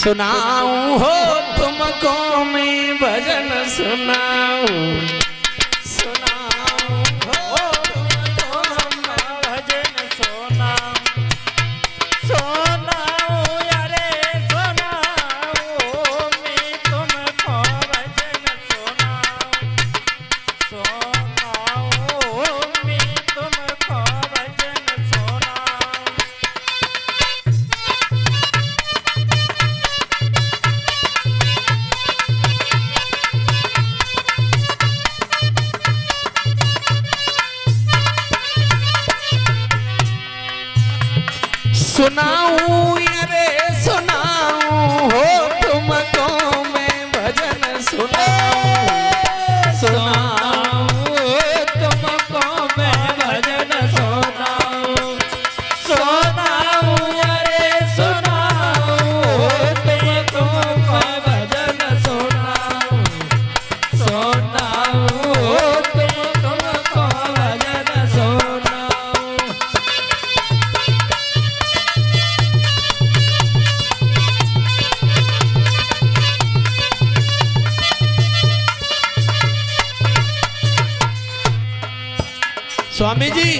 सुनाऊं हो तुमको मैं भजन सुनाऊं, सुनाऊं हो तुमको मैं भजन सुनाऊं, सुनाऊं यारे सुनाऊं मैं तुमको भजन सुनाऊं, सुनाऊं मैं तुमको भजन सुनाऊं। सुनाऊं अरे सुनाऊं हो तुमको मैं भजन सुनाऊं, सुनाऊं तुमको मैं भजन सुनाऊं, सुनाऊं अरे सुनाऊं तुमको मैं भजन सुनाऊं, सुनाऊं तुमको भजन सुनाऊं। स्वामी जी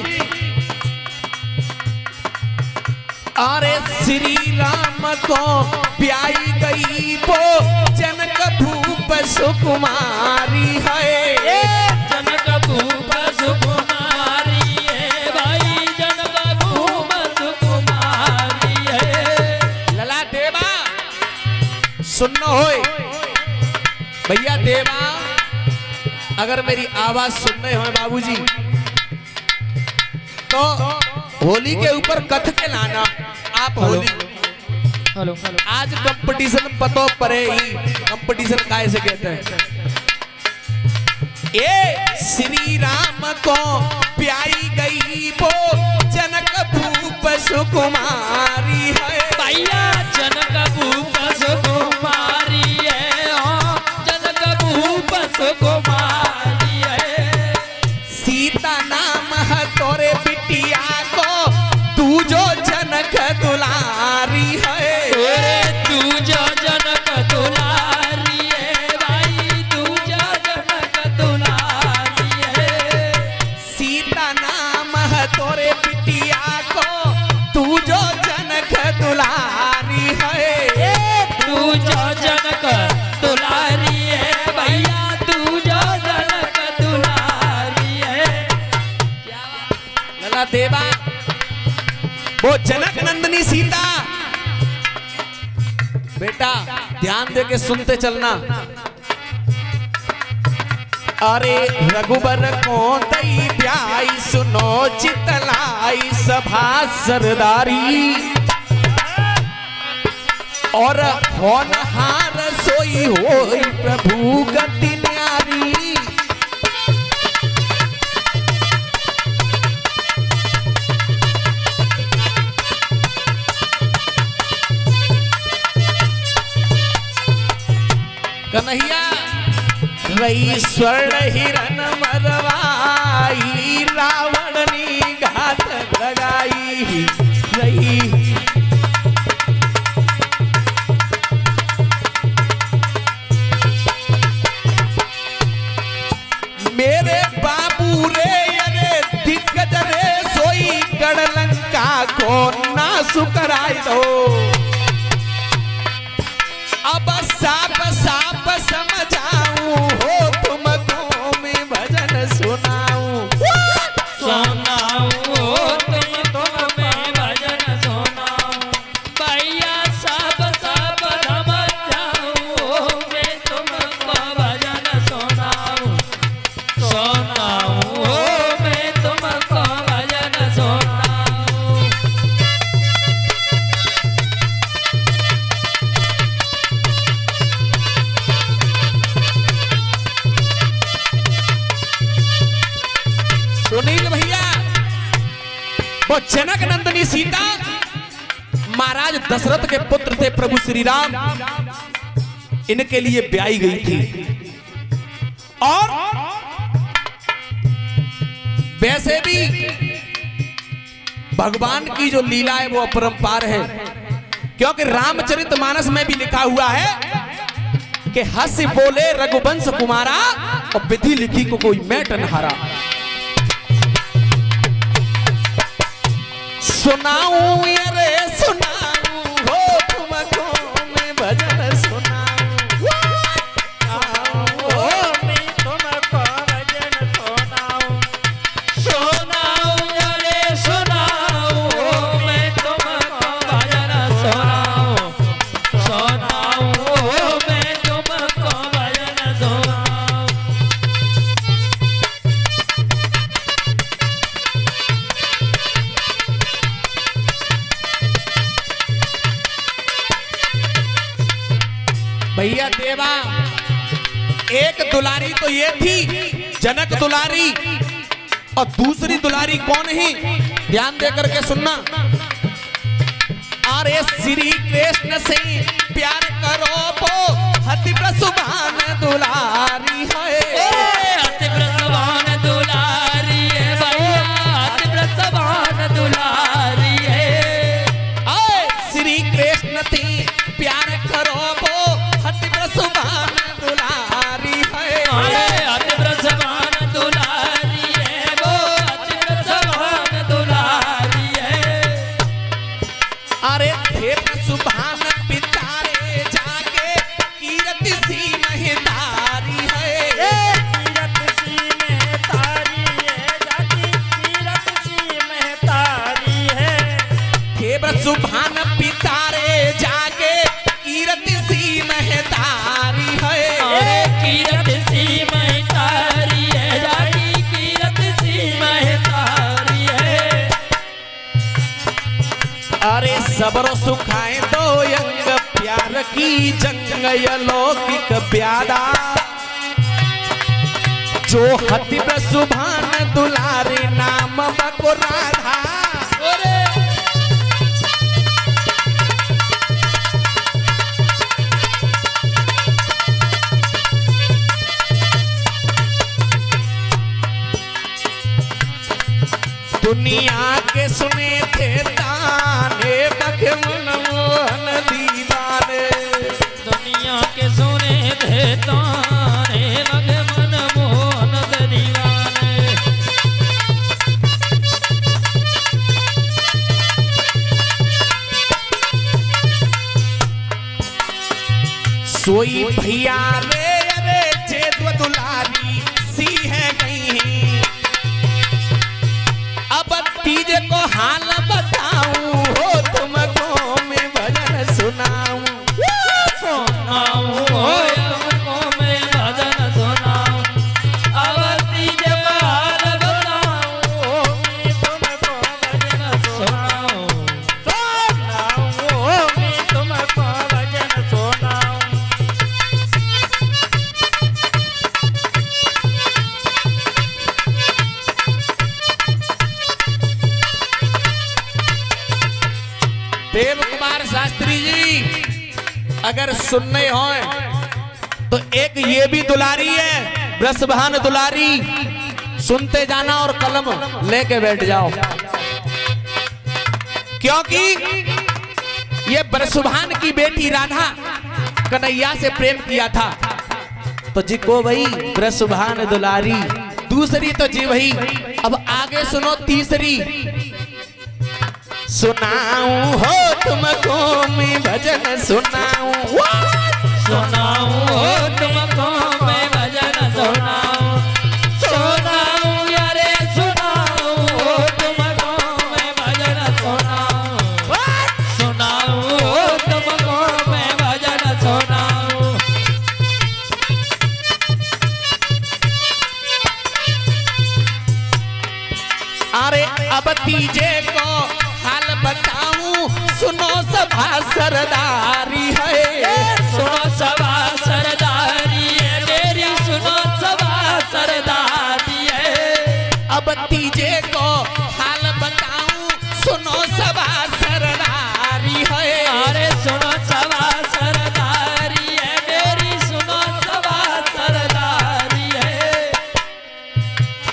अरे श्री राम को प्याई गई वो जनक भूप सुकुमारी है, जनक भूप सुकुमारी है भाई, जनक भूप सुकुमारी है। लला देवा सुनना होए भैया, देवा अगर मेरी आवाज सुनने हो बाबूजी तो होली के ऊपर कथ के लाना आप। होली हेलो आज कंपटीशन पतो परे ही कंपटीशन काहे से कहते हैं। ए श्री राम को प्याई गई वो जनक भूप सुकुमारी है भैया, जनक भूप सुकुमारी है, जनक भूप सुकुमारी है। सीता नाम है तोरे बिटिया को तू जो जनक दुलारी है, तू जो जनक दुलारी है भाई, तू जो जनक दुलारी है। सीता नाम है तोरे बिटिया को तू जो जनक दुलारी है, तू जो जनक दुलारी है भैया, तू जो जनक दुलारी है। लला देवा वो जनक नंदनी सीता, बेटा ध्यान दे के सुनते चलना। अरे रघुबर को दई ब्याई सुनो चितलाई सभा सरदारी, और होनहार सोई होई प्रभु गति न्यारी। कन्हैया रई स्वर्ण हिरण मरवाई, रावण नी घात लगाई रई। मेरे बाबू रे अरे दिग्गज रे सोई गढ़लंका को नाश कराई दो। अब साप साप समझाऊं हो तुमको मैं भजन सुनाऊं, सुनाऊं हो तुमको मैं भजन सुनाऊं भैया, साप साप समझाऊं मैं तुमको भजन सुनाऊं, सुनाऊं हो मैं तुमको भजन सुनाऊं। सुनील भैया वो जनक नंदनी सीता महाराज दशरथ के पुत्र थे प्रभु श्री राम, इनके लिए ब्याई गई थी। और वैसे भी भगवान की जो लीला है वो अपरंपार है। क्योंकि रामचरितमानस में भी लिखा हुआ है कि हंस बोले रघुवंश कुमारा और विधि लिखी को कोई मैट न हारा। सुनाऊं अरे सुनाऊं हो तुमको मैं भजन सुनाऊं मैं तुमको भजन सुनाऊं। सुनाऊं अरे सुनाऊं मैं तुमको भजन सुनाऊं। सुनाऊं मैं तुमको भजन सुनाऊं। भैया देवा, एक दुलारी तो ये थी जनक दुलारी, और दूसरी दुलारी कौन है? ध्यान दे करके सुनना। अरे श्री कृष्ण से प्यार करो वो हति प्रसुभान दुलारी है। अति प्रसवान दुलारी है भैया, अति प्रसवान दुलारी है। श्री कृष्ण से प्यार करो वो हति प्रसुभान दुलारी है। अति प्रसवान दुलारी है वो, अति प्रसवान दुलारी है। अरे थे प्रसुभान पितारे जाके कीरति सी महतारी है। कीरत सी महतारी है जाकी, कीरत सी महतारी है। थे प्रसुभान पितारे जाके कीरति सी महतारी है। कीरत सी महतारी है जाकी, कीरत सी महतारी है। अरे सबरो सुखाए दो यंग प्यार की जंग अलौकिक प्यादा, जो हति प्रसुभान दुलारी नाम बको राधा। दुनिया के सुने थे ताने बखमन मोहन दीवाने। दुनिया के सुने थे ताने बखमन मोहन दीवाने। सोई भैया रे अरे जेद्व दुलारी सी है कहीं। अब तीज को हाल बताऊं हो तुमको मैं भजन सुनाऊं। सुनाऊं हो तुमको मैं भजन सुनाऊं। अब तीज को हाल बताऊं मैं तुमको भजन सुनाऊं। सुनाऊं हो मैं तुमको भजन सुनाऊं। देव कुमार शास्त्री जी अगर सुनने हो तो एक ये भी दुलारी है ब्रसभान दुलारी, सुनते जाना और कलम लेके बैठ जाओ, क्योंकि ये ब्रसभान की बेटी राधा कन्हैया से प्रेम किया था तो जी को भाई ब्रसभान दुलारी। दूसरी तो जी भाई, अब आगे सुनो तीसरी। सुनाऊं हो तुमको मैं भजन सुनाऊं। सुनाऊं हो तुमको मैं भजन सुनाऊं। सुनाऊं यारे सुनाऊं हो तुमको मैं भजन सुनाऊं। सुनाऊं हो तुमको मैं भजन सुनाऊं। अरे अब तीजे को हाल बताऊं सुनो सभा सरदारी है। सुनो सभा सरदारी है मेरी, सुनो सभा सरदारी है। अब तीजे को हाल बताऊं सुनो सभा सरदारी है। अरे सुनो सभा सरदारी है मेरी, सुनो सभा सरदारी है।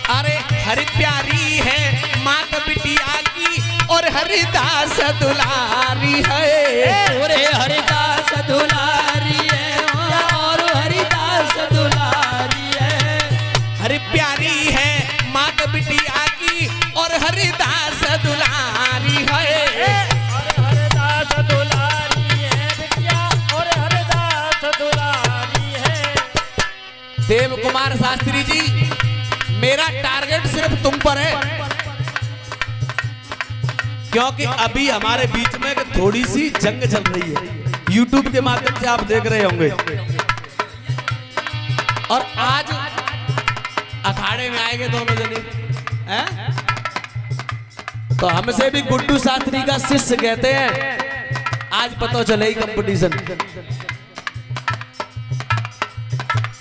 अरे हरि प्यारी है मात बिटिया की और हरिदास दुलारी है। ओरे हरिदास दुलारी है और हरिदास दुलारी है। हरि प्यारी है मात बिटिया की और हरिदास दुलारी है। और हरिदास दुलारी है बिटिया और हरिदास दुलारी है। देव कुमार शास्त्री जी, मेरा टारगेट सिर्फ तुम पर है, क्योंकि अभी हमारे बीच में एक थोड़ी सी जंग चल रही है, YouTube के माध्यम से आप देख रहे होंगे। और आज अखाड़े में आएंगे दोनों जने हैं, तो हमसे भी गुड्डू शास्त्री का शिष्य कहते हैं। आज पता चले ही कंपटीशन।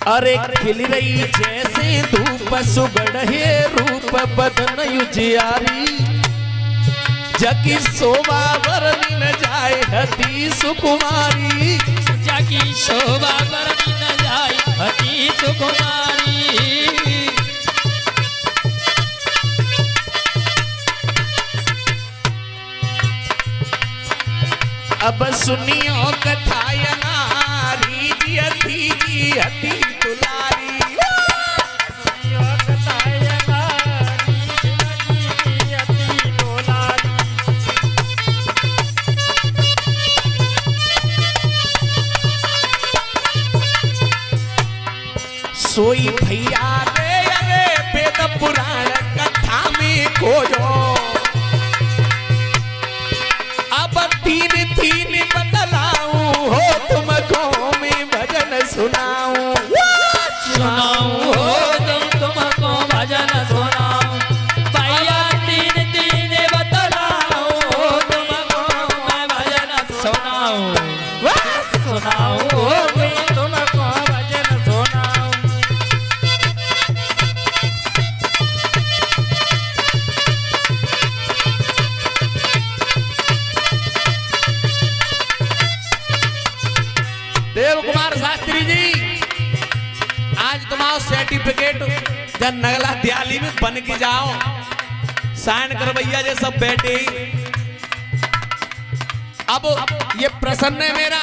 अरे खिल रही जैसे धूप सुगढ़े रूप बदन उजियारी, जकी शोभा वर्णि न जाए हती सुकुमारी। जकी शोभा वर्णि न जाए हती सुकुमारी। अब सुनियो कथा नारी जी हती दुलारी। सुनियो कथा नारी जी हती दुलारी। सोई भैया रे अरे वेद पुराण कथा में खोजो, अब तीन तीन बतलाऊं हो तुमको मैं भजन सुनाऊं। सुनाऊं हो तुमको भजन सुनाऊं। भैया तीन तीन बतलाऊं हो तुमको मैं भजन सुनाऊं। सुनाऊं हो तुमको भजन सुनाऊं। देव कुमार शास्त्री जी, आज तुम्हारा सर्टिफिकेट जब नगला दियाली में बन के जाओ, साइन कर भैया जे सब बैठे। अब ये प्रसन्न है मेरा,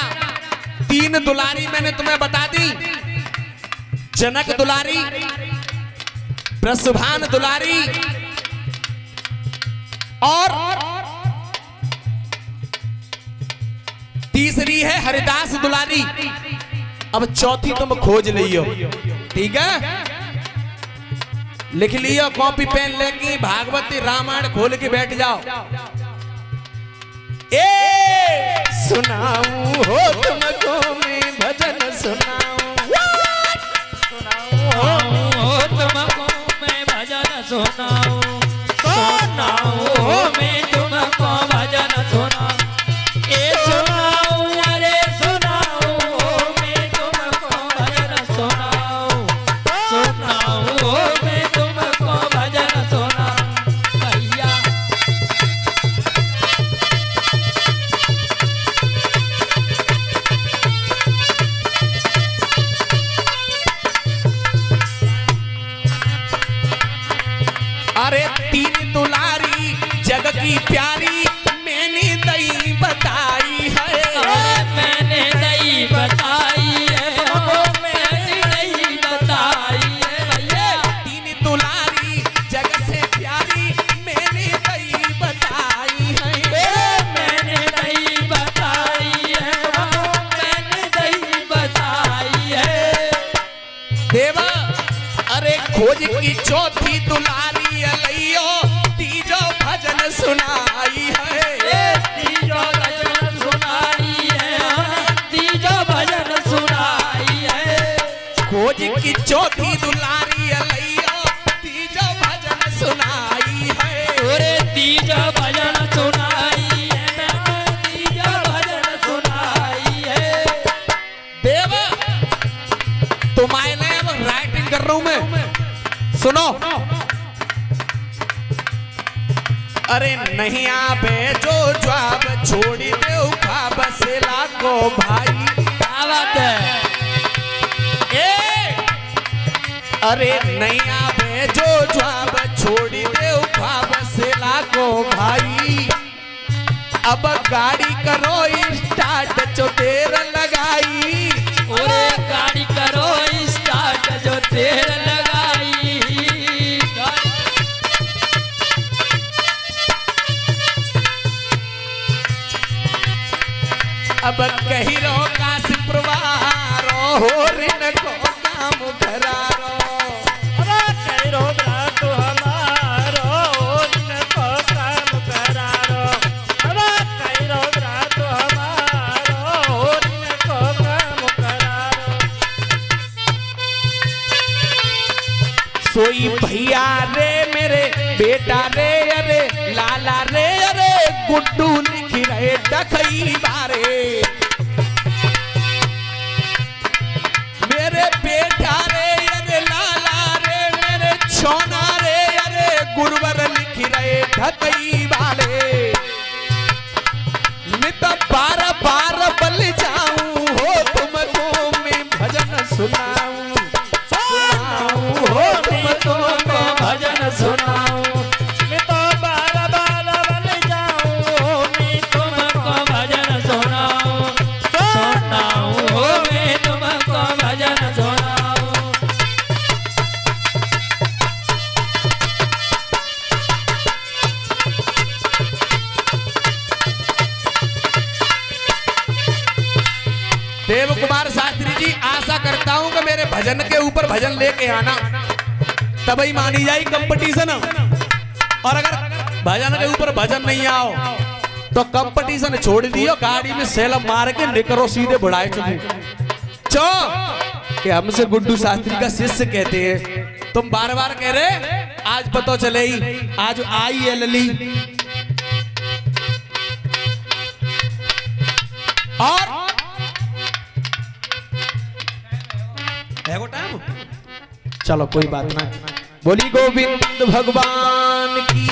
तीन दुलारी मैंने तुम्हें बता दी, जनक दुलारी, प्रसुभान दुलारी और तीसरी है हरिदास दुलारी। अब चौथी तुम खोज लियो, ठीक है? लिख लियो, कॉपी पेन लेके भागवती रामायण खोल के बैठ जाओ। ए सुनाऊं हो तुमको मैं भजन सुनाऊं। सुनाऊं हो तुमको मैं भजन सुनाऊं। सुनाऊं हो मैं तुमको भजन सुनाऊं। ए सुनाऊं अरे सुनाऊं हो मैं तुमको भजन सुनाऊं। सुनाऊं हो मैं तुमको भजन सुनाऊं। भैया अरे तीन दुलारी जग की प्यारी मैंने दई बताई है। मैंने नहीं बताई है, मैंने नहीं बताई है भैया। तीन दुलारी जग से प्यारी मैंने दई बताई है। मैंने नहीं बताई है, मैंने नहीं बताई है। देवा अरे खोज की चौथी दुलारी अलैयो तीजो भजन सुनाई है। तीजो भजन सुनाई है, तीजो भजन सुनाई है। खोज की चौथी दुलारी अलैयो तीजो भजन सुनाई है। अरे तीजो भजन सुनाई है, मैंने तीजो भजन सुनाई है। देवा तुम्हारे लिए अब राइटिंग कर रहा हूं मैं, सुनो। अरे नहीं आबे जो जवाब छोड़ी दे खाब से लाखो भाई। क्या बात है? ए अरे नहीं आबे जो जवाब छोड़ी दे खाब से लाखो भाई। अब गाड़ी करो स्टार्ट जो देर लगाई। ओरे गाड़ी करो स्टार्ट जो देर लगाई। अब कही रो काशी प्रवारो हो ऋण को काम करारो। अरे कई रोग रात हमारो ऋण को काम करारो। अरे कई रोग रात हमारो ऋण को काम करारो। सोई भैया रे मेरे बेटा रे अरे लाला रे अरे गुड्डू लिखी रहे डखई बारे। मेरे बेटा रे अरे लाला रे मेरे छोना रे अरे गुरुवर लिखी रहे ढकई वाले। मैं तो बार बार बल जाऊं हो तुमको मैं भजन सुनाऊं हो तुमको मैं भजन सुनाऊं। मैं तो बार बार बन जाऊं मैं तुमको भजन सुनाऊं सुनाऊं हो मैं तुमको भजन सुनाऊं। देव कुमार शास्त्री जी आशा करता हूं कि मेरे भजन के ऊपर भजन लेके आना तभी मानी जाए कंपटीशन। और अगर भजन के ऊपर भजन नहीं आओ तो कंपटीशन छोड़ दियो, गाड़ी में सेल मार के निकरो सीधे बुढ़ाए चुके चो कि हमसे गुड्डू शास्त्री का शिष्य कहते हैं। तुम बार बार कह रहे आज पता चले ही आज आई है लली। और है वो टाइम, चलो कोई बात ना। बोली गोविंद भगवान की।